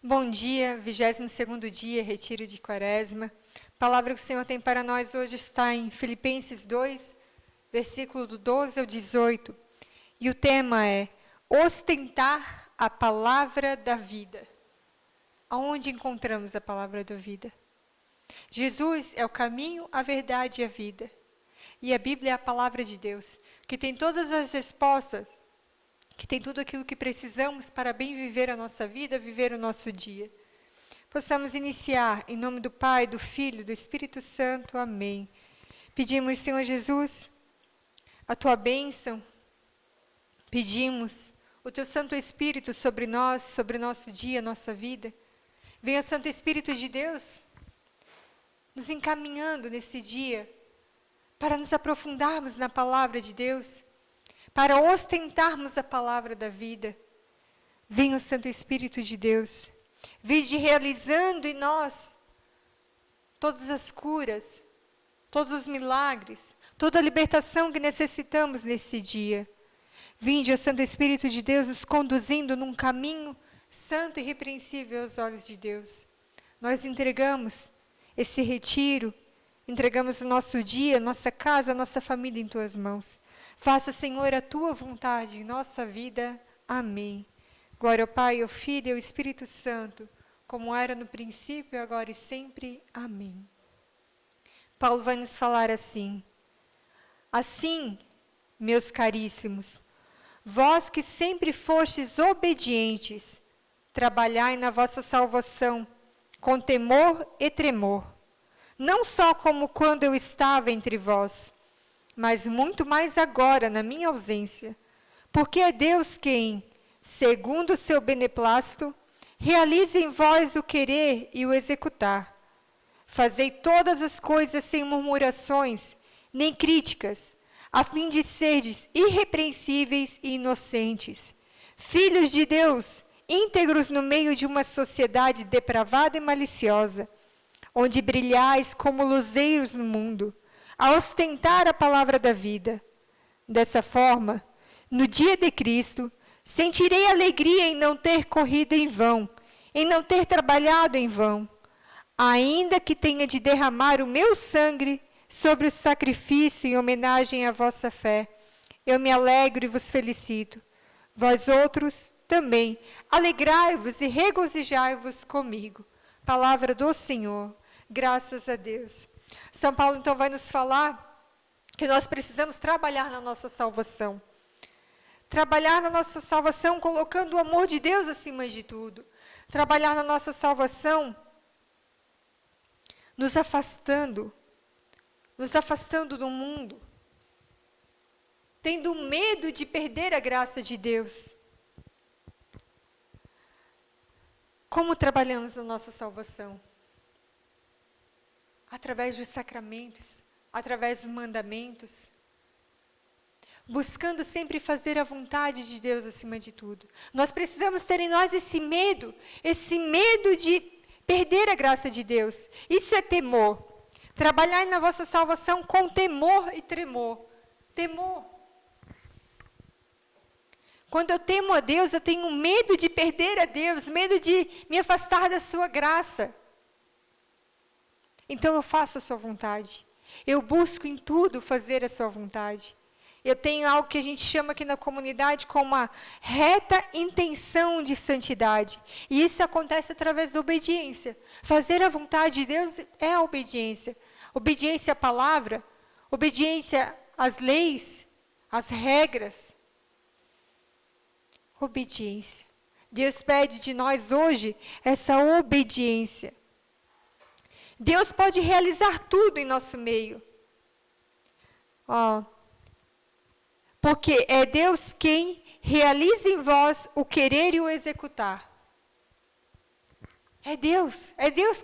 Bom dia, 22º dia, retiro de Quaresma. A palavra que o Senhor tem para nós hoje está em Filipenses 2, versículo do 12 ao 18. E o tema é ostentar a palavra da vida. Aonde encontramos a palavra da vida? Jesus é o caminho, a verdade e a vida. E a Bíblia é a palavra de Deus, que tem todas as respostas, que tem tudo aquilo que precisamos para bem viver a nossa vida, viver o nosso dia. Possamos iniciar em nome do Pai, do Filho, do Espírito Santo. Amém. Pedimos, Senhor Jesus, a Tua bênção. Pedimos o Teu Santo Espírito sobre nós, sobre o nosso dia, nossa vida. Venha, Santo Espírito de Deus, nos encaminhando nesse dia, para nos aprofundarmos na palavra de Deus, para ostentarmos a palavra da vida. Venha o Santo Espírito de Deus, vinde realizando em nós todas as curas, todos os milagres, toda a libertação que necessitamos nesse dia. Vinde, o Santo Espírito de Deus, nos conduzindo num caminho santo e irrepreensível aos olhos de Deus. Nós entregamos esse retiro, entregamos o nosso dia, nossa casa, nossa família em Tuas mãos. Faça, Senhor, a Tua vontade em nossa vida. Amém. Glória ao Pai, ao Filho e ao Espírito Santo, como era no princípio, agora e sempre. Amém. Paulo vai nos falar assim: assim, meus caríssimos, vós que sempre fostes obedientes, trabalhai na vossa salvação, com temor e tremor, não só como quando eu estava entre vós, mas muito mais agora, na minha ausência, porque é Deus quem, segundo o seu beneplácito, realiza em vós o querer e o executar. Fazei todas as coisas sem murmurações, nem críticas, a fim de serdes irrepreensíveis e inocentes, filhos de Deus, íntegros no meio de uma sociedade depravada e maliciosa, onde brilhais como luzeiros no mundo, a ostentar a palavra da vida. Dessa forma, no dia de Cristo, sentirei alegria em não ter corrido em vão, em não ter trabalhado em vão, ainda que tenha de derramar o meu sangue sobre o sacrifício em homenagem à vossa fé. Eu me alegro e vos felicito. Vós outros também, alegrai-vos e regozijai-vos comigo. Palavra do Senhor, graças a Deus. São Paulo, então, vai nos falar que nós precisamos trabalhar na nossa salvação. Trabalhar na nossa salvação colocando o amor de Deus acima de tudo. Trabalhar na nossa salvação nos afastando do mundo, tendo medo de perder a graça de Deus. Como trabalhamos na nossa salvação? Através dos sacramentos, através dos mandamentos, buscando sempre fazer a vontade de Deus acima de tudo. Nós precisamos ter em nós esse medo de perder a graça de Deus. Isso é temor. Trabalhar na vossa salvação com temor e tremor. Temor. Quando eu temo a Deus, eu tenho medo de perder a Deus, medo de me afastar da sua graça. Então eu faço a sua vontade. Eu busco em tudo fazer a sua vontade. Eu tenho algo que a gente chama aqui na comunidade como uma reta intenção de santidade. E isso acontece através da obediência. Fazer a vontade de Deus é a obediência. Obediência à palavra, obediência às leis, às regras. Obediência. Deus pede de nós hoje essa obediência. Deus pode realizar tudo em nosso meio. Porque é Deus quem realiza em vós o querer e o executar. É Deus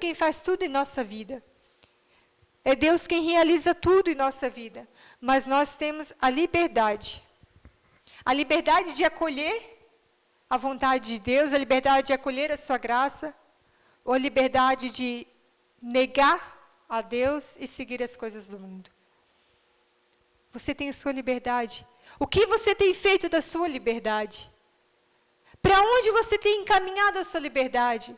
quem faz tudo em nossa vida. É Deus quem realiza tudo em nossa vida. Mas nós temos a liberdade de acolher a vontade de Deus, a liberdade de acolher a sua graça, ou a liberdade de negar a Deus e seguir as coisas do mundo. Você tem a sua liberdade. O que você tem feito da sua liberdade? Para onde você tem encaminhado a sua liberdade?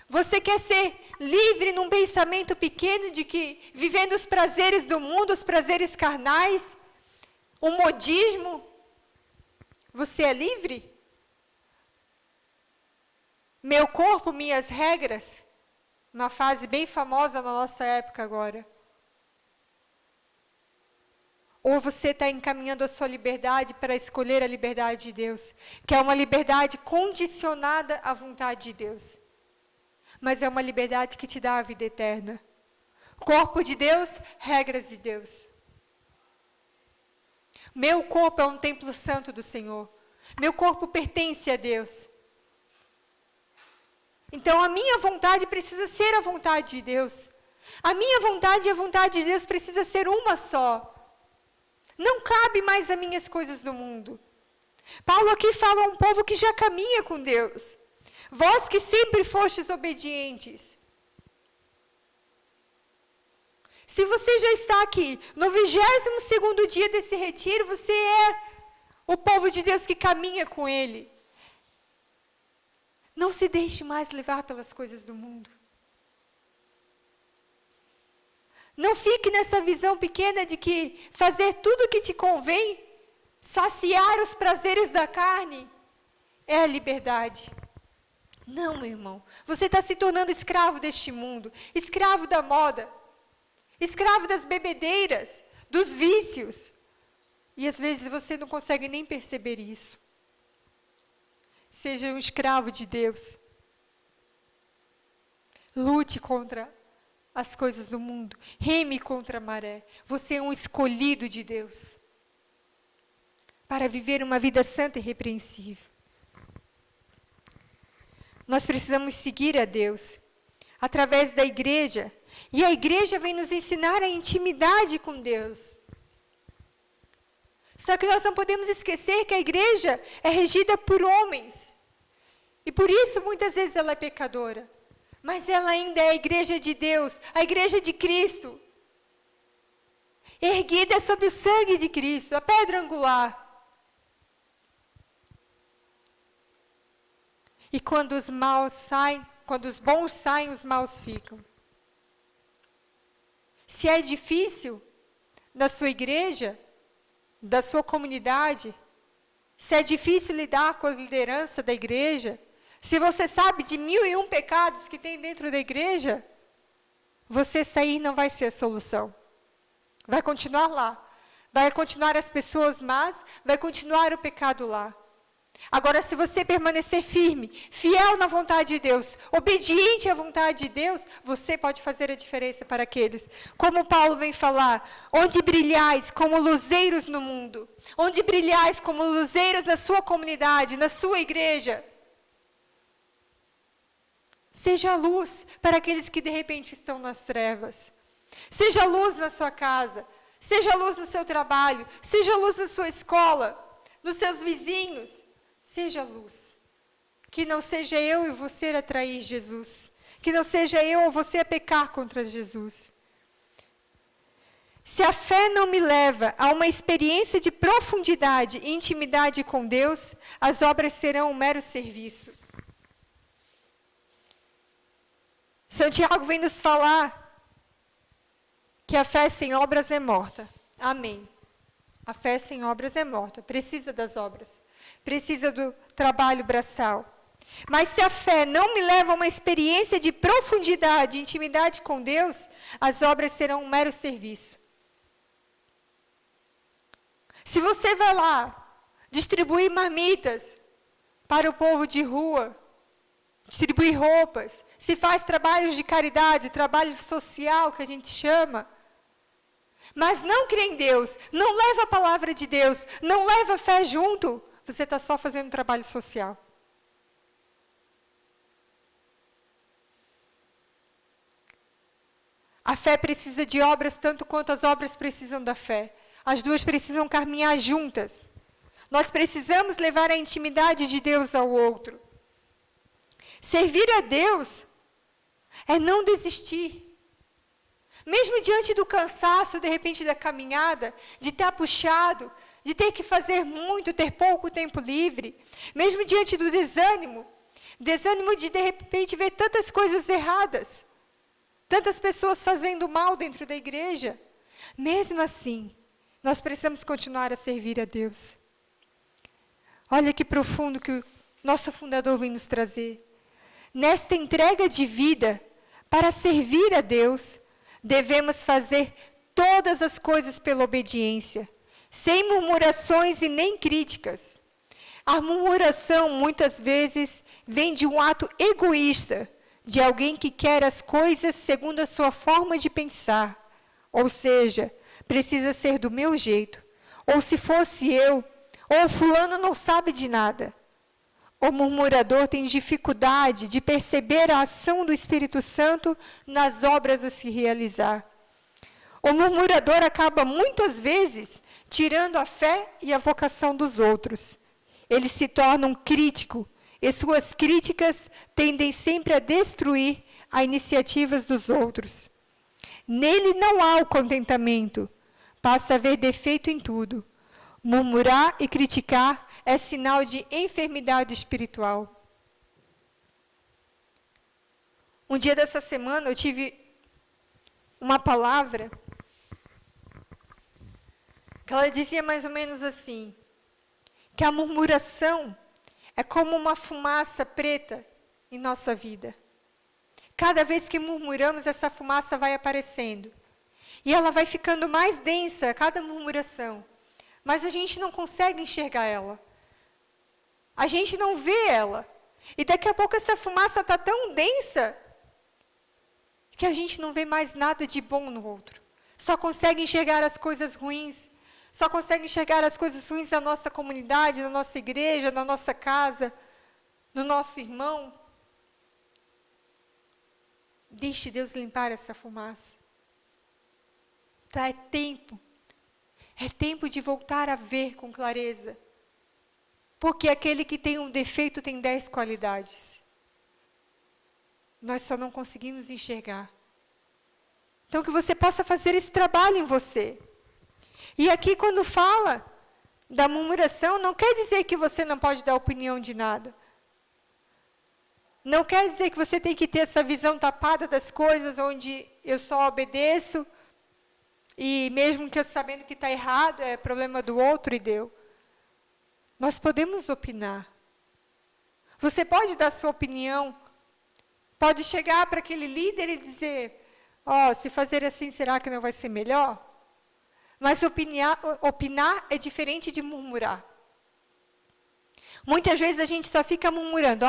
Você quer ser livre num pensamento pequeno de que, vivendo os prazeres do mundo, os prazeres carnais, o modismo, você é livre? Meu corpo, minhas regras, uma frase bem famosa na nossa época agora. Ou você está encaminhando a sua liberdade para escolher a liberdade de Deus, que é uma liberdade condicionada à vontade de Deus. Mas é uma liberdade que te dá a vida eterna. Corpo de Deus, regras de Deus. Meu corpo é um templo santo do Senhor. Meu corpo pertence a Deus. Então a minha vontade precisa ser a vontade de Deus. A minha vontade e a vontade de Deus precisa ser uma só. Não cabe mais as minhas coisas do mundo. Paulo aqui fala a um povo que já caminha com Deus. Vós que sempre fostes obedientes. Se você já está aqui, no 22º dia desse retiro, você é o povo de Deus que caminha com Ele. Não se deixe mais levar pelas coisas do mundo. Não fique nessa visão pequena de que fazer tudo o que te convém, saciar os prazeres da carne, é a liberdade. Não, meu irmão. Você está se tornando escravo deste mundo, escravo da moda, escravo das bebedeiras, dos vícios. E às vezes você não consegue nem perceber isso. Seja um escravo de Deus. Lute contra as coisas do mundo. Reme contra a maré. Você é um escolhido de Deus. Para viver uma vida santa e irrepreensível. Nós precisamos seguir a Deus. Através da igreja. E a igreja vem nos ensinar a intimidade com Deus. Só que nós não podemos esquecer que a igreja é regida por homens. E por isso, muitas vezes, ela é pecadora. Mas ela ainda é a igreja de Deus, a igreja de Cristo. Erguida sobre o sangue de Cristo, a pedra angular. E quando os maus saem, quando os bons saem, os maus ficam. Se é difícil na sua igreja, da sua comunidade, se é difícil lidar com a liderança da igreja, se você sabe de 1001 pecados que tem dentro da igreja, você sair não vai ser a solução. Vai continuar lá. Vai continuar as pessoas más, vai continuar o pecado lá. Agora, se você permanecer firme, fiel na vontade de Deus, obediente à vontade de Deus, você pode fazer a diferença para aqueles. Como Paulo vem falar, onde brilhais como luzeiros no mundo, onde brilhais como luzeiros na sua comunidade, na sua igreja. Seja luz para aqueles que de repente estão nas trevas. Seja luz na sua casa, seja luz no seu trabalho, seja luz na sua escola, nos seus vizinhos. Seja luz. Que não seja eu e você a trair Jesus. Que não seja eu ou você a pecar contra Jesus. Se a fé não me leva a uma experiência de profundidade e intimidade com Deus, as obras serão um mero serviço. Santiago vem nos falar que a fé sem obras é morta. Amém. A fé sem obras é morta. Precisa das obras. Precisa do trabalho braçal. Mas se a fé não me leva a uma experiência de profundidade e intimidade com Deus, as obras serão um mero serviço. Se você vai lá distribuir marmitas para o povo de rua, distribuir roupas, se faz trabalhos de caridade, trabalho social que a gente chama, mas não crê em Deus, não leva a palavra de Deus, não leva a fé junto, você está só fazendo trabalho social. A fé precisa de obras tanto quanto as obras precisam da fé. As duas precisam caminhar juntas. Nós precisamos levar a intimidade de Deus ao outro. Servir a Deus é não desistir. Mesmo diante do cansaço, de repente, da caminhada, de estar puxado, de ter que fazer muito, ter pouco tempo livre, mesmo diante do desânimo, Desânimo de repente ver tantas coisas erradas, tantas pessoas fazendo mal dentro da igreja. Mesmo assim, nós precisamos continuar a servir a Deus. Olha que profundo que o nosso fundador vem nos trazer. Nesta entrega de vida para servir a Deus, devemos fazer todas as coisas pela obediência, sem murmurações e nem críticas. A murmuração, muitas vezes, vem de um ato egoísta, de alguém que quer as coisas segundo a sua forma de pensar. Ou seja, precisa ser do meu jeito. Ou se fosse eu, ou fulano não sabe de nada. O murmurador tem dificuldade de perceber a ação do Espírito Santo nas obras a se realizar. O murmurador acaba, muitas vezes, tirando a fé e a vocação dos outros. Ele se torna um crítico, e suas críticas tendem sempre a destruir as iniciativas dos outros. Nele não há o contentamento, passa a ver defeito em tudo. Murmurar e criticar é sinal de enfermidade espiritual. Um dia dessa semana eu tive uma palavra que ela dizia mais ou menos assim, que a murmuração é como uma fumaça preta em nossa vida. Cada vez que murmuramos, essa fumaça vai aparecendo. E ela vai ficando mais densa a cada murmuração. Mas a gente não consegue enxergar ela. A gente não vê ela. E daqui a pouco essa fumaça está tão densa que a gente não vê mais nada de bom no outro. Só consegue enxergar as coisas ruins. Só consegue enxergar as coisas ruins da nossa comunidade, na nossa igreja, na nossa casa, no nosso irmão. Deixe Deus limpar essa fumaça. Tá, é tempo. É tempo de voltar a ver com clareza. Porque aquele que tem um defeito tem 10 qualidades. Nós só não conseguimos enxergar. Então, que você possa fazer esse trabalho em você. E aqui, quando fala da murmuração, não quer dizer que você não pode dar opinião de nada. Não quer dizer que você tem que ter essa visão tapada das coisas, onde eu só obedeço, e mesmo que eu sabendo que está errado, é problema do outro e deu. Nós podemos opinar. Você pode dar sua opinião, pode chegar para aquele líder e dizer, se fazer assim, será que não vai ser melhor? Mas opinar é diferente de murmurar. Muitas vezes a gente só fica murmurando,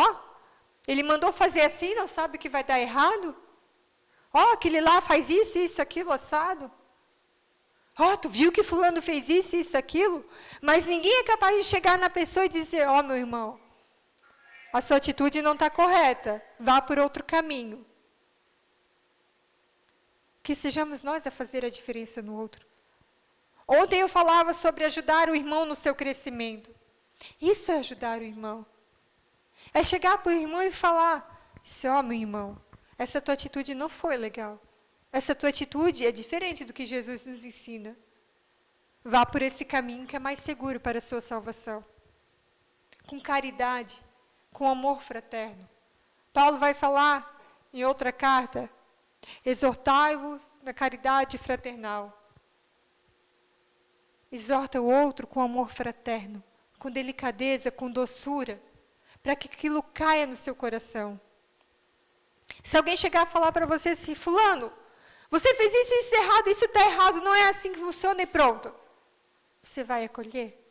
ele mandou fazer assim, não sabe que vai dar errado? Aquele lá faz isso, aquilo, assado. Tu viu que fulano fez isso, aquilo? Mas ninguém é capaz de chegar na pessoa e dizer, meu irmão, a sua atitude não está correta, vá por outro caminho. Que sejamos nós a fazer a diferença no outro. Ontem eu falava sobre ajudar o irmão no seu crescimento. Isso é ajudar o irmão. É chegar para o irmão e falar, meu irmão, essa tua atitude não foi legal. Essa tua atitude é diferente do que Jesus nos ensina. Vá por esse caminho que é mais seguro para a sua salvação. Com caridade, com amor fraterno. Paulo vai falar em outra carta, exortai-vos na caridade fraternal. Exorta o outro com amor fraterno, com delicadeza, com doçura, para que aquilo caia no seu coração. Se alguém chegar a falar para você assim, fulano, você fez isso errado, isso está errado, não é assim que funciona e pronto. Você vai acolher?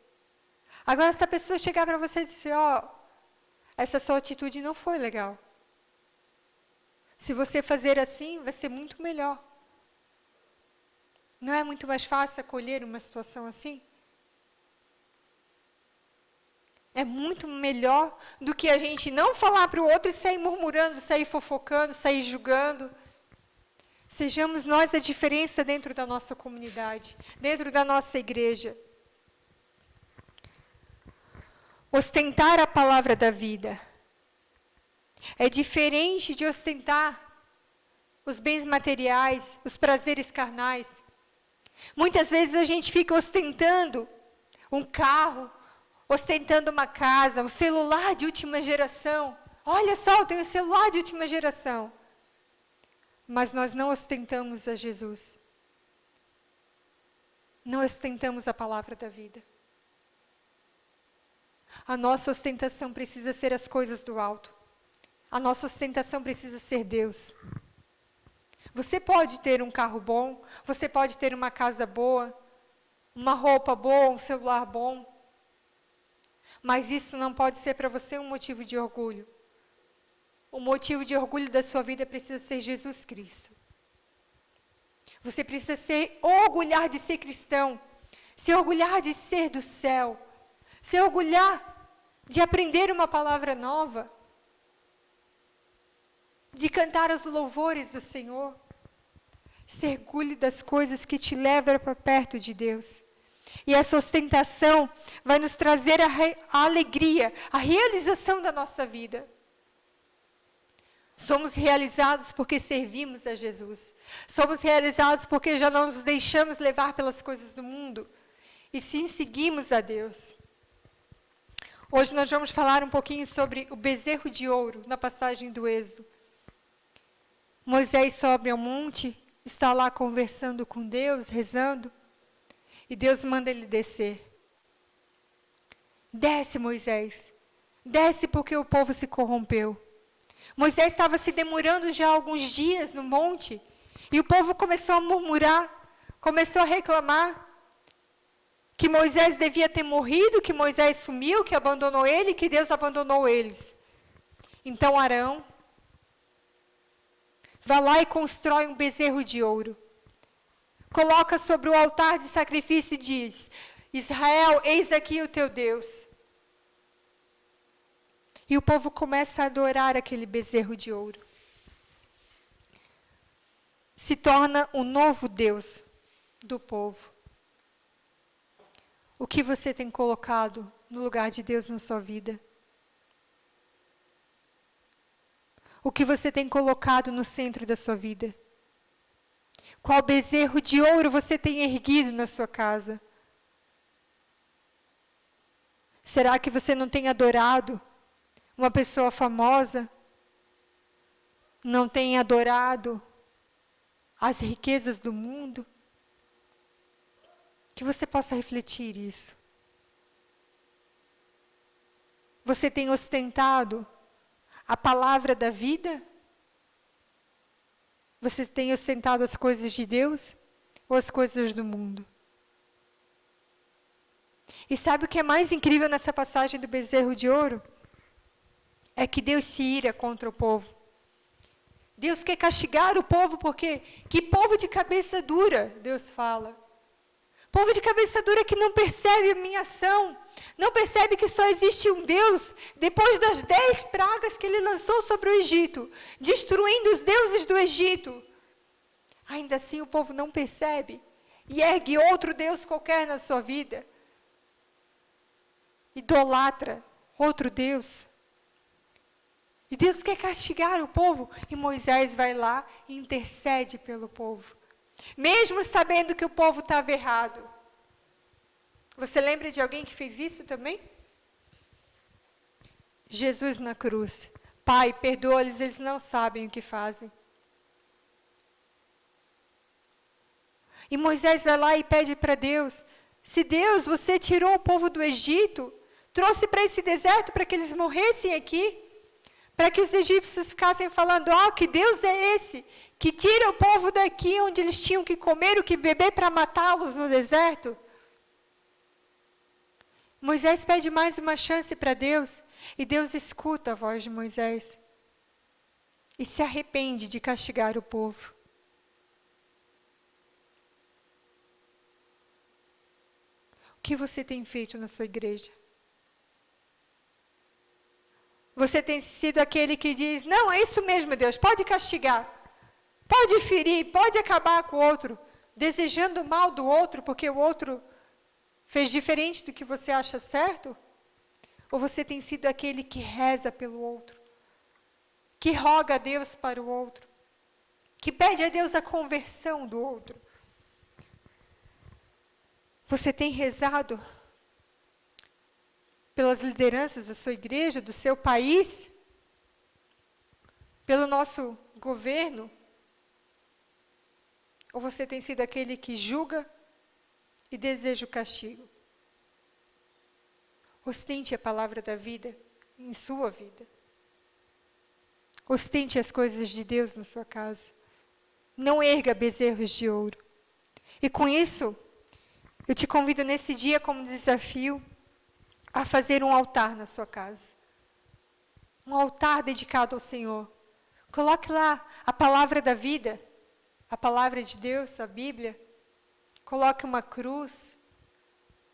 Agora, se a pessoa chegar para você e dizer, essa sua atitude não foi legal. Se você fazer assim, vai ser muito melhor. Não é muito mais fácil acolher uma situação assim? É muito melhor do que a gente não falar para o outro e sair murmurando, sair fofocando, sair julgando. Sejamos nós a diferença dentro da nossa comunidade, dentro da nossa igreja. Ostentar a palavra da vida é diferente de ostentar os bens materiais, os prazeres carnais. Muitas vezes a gente fica ostentando um carro, ostentando uma casa, um celular de última geração. Olha só, eu tenho um celular de última geração. Mas nós não ostentamos a Jesus. Não ostentamos a palavra da vida. A nossa ostentação precisa ser as coisas do alto. A nossa ostentação precisa ser Deus. Você pode ter um carro bom, você pode ter uma casa boa, uma roupa boa, um celular bom. Mas isso não pode ser para você um motivo de orgulho. O motivo de orgulho da sua vida precisa ser Jesus Cristo. Você precisa se orgulhar de ser cristão, se orgulhar de ser do céu, se orgulhar de aprender uma palavra nova, de cantar os louvores do Senhor. Se orgulhe das coisas que te levam para perto de Deus. E essa ostentação vai nos trazer a alegria, a realização da nossa vida. Somos realizados porque servimos a Jesus. Somos realizados porque já não nos deixamos levar pelas coisas do mundo. E sim seguimos a Deus. Hoje nós vamos falar um pouquinho sobre o bezerro de ouro, na passagem do Êxodo. Moisés sobe ao monte, está lá conversando com Deus, rezando. E Deus manda ele descer. Desce, Moisés. Desce porque o povo se corrompeu. Moisés estava se demorando já alguns dias no monte. E o povo começou a murmurar, começou a reclamar. Que Moisés devia ter morrido, que Moisés sumiu, que abandonou ele, que Deus abandonou eles. Então Arão vai lá e constrói um bezerro de ouro. Coloca sobre o altar de sacrifício e diz: Israel, eis aqui o teu Deus. E o povo começa a adorar aquele bezerro de ouro. Se torna o novo Deus do povo. O que você tem colocado no lugar de Deus na sua vida? O que você tem colocado no centro da sua vida? Qual bezerro de ouro você tem erguido na sua casa? Será que você não tem adorado uma pessoa famosa? Não tem adorado as riquezas do mundo? Que você possa refletir isso. Você tem ostentado a palavra da vida? Você tem ostentado as coisas de Deus ou as coisas do mundo? E sabe o que é mais incrível nessa passagem do bezerro de ouro? É que Deus se ira contra o povo. Deus quer castigar o povo porque que povo de cabeça dura, Deus fala. Povo de cabeça dura que não percebe a minha ação, não percebe que só existe um Deus, depois das 10 pragas que ele lançou sobre o Egito, destruindo os deuses do Egito. Ainda assim o povo não percebe e ergue outro Deus qualquer na sua vida. Idolatra outro Deus. E Deus quer castigar o povo, e Moisés vai lá e intercede pelo povo. Mesmo sabendo que o povo estava errado. Você lembra de alguém que fez isso também? Jesus na cruz. Pai, perdoa-lhes, eles não sabem o que fazem. E Moisés vai lá e pede para Deus: se Deus, você tirou o povo do Egito, trouxe para esse deserto para que eles morressem aqui, para que os egípcios ficassem falando: que Deus é esse, que tira o povo daqui onde eles tinham que comer o que beber para matá-los no deserto. Moisés pede mais uma chance para Deus, e Deus escuta a voz de Moisés e se arrepende de castigar o povo. O que você tem feito na sua igreja? Você tem sido aquele que diz: não, é isso mesmo, Deus, pode castigar, pode ferir, pode acabar com o outro, desejando o mal do outro, porque o outro fez diferente do que você acha certo? Ou você tem sido aquele que reza pelo outro, que roga a Deus para o outro, que pede a Deus a conversão do outro? Você tem rezado pelas lideranças da sua igreja, do seu país? pelo nosso governo? Ou você tem sido aquele que julga e deseja o castigo? Ostente a palavra da vida em sua vida. Ostente as coisas de Deus na sua casa. Não erga bezerros de ouro. E com isso, eu te convido nesse dia como desafio a fazer um altar na sua casa. Um altar dedicado ao Senhor. Coloque lá a palavra da vida, a palavra de Deus, a Bíblia. Coloque uma cruz,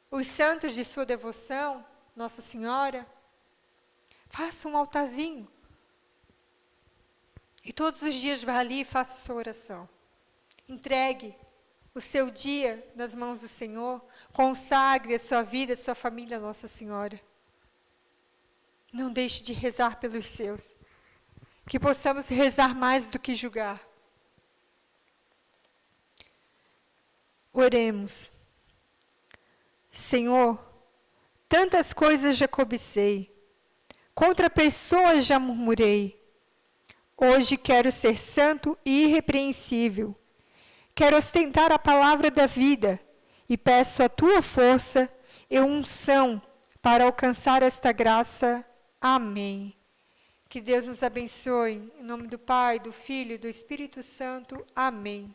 os santos de sua devoção, Nossa Senhora. Faça um altarzinho. E todos os dias vá ali e faça sua oração. Entregue o seu dia nas mãos do Senhor. Consagre a sua vida, a sua família a Nossa Senhora. Não deixe de rezar pelos seus. Que possamos rezar mais do que julgar. Oremos. Senhor, tantas coisas já cobicei, contra pessoas já murmurei. Hoje quero ser santo e irrepreensível. Quero ostentar a palavra da vida e peço a tua força e unção para alcançar esta graça. Amém. Que Deus nos abençoe. Em nome do Pai, do Filho e do Espírito Santo. Amém.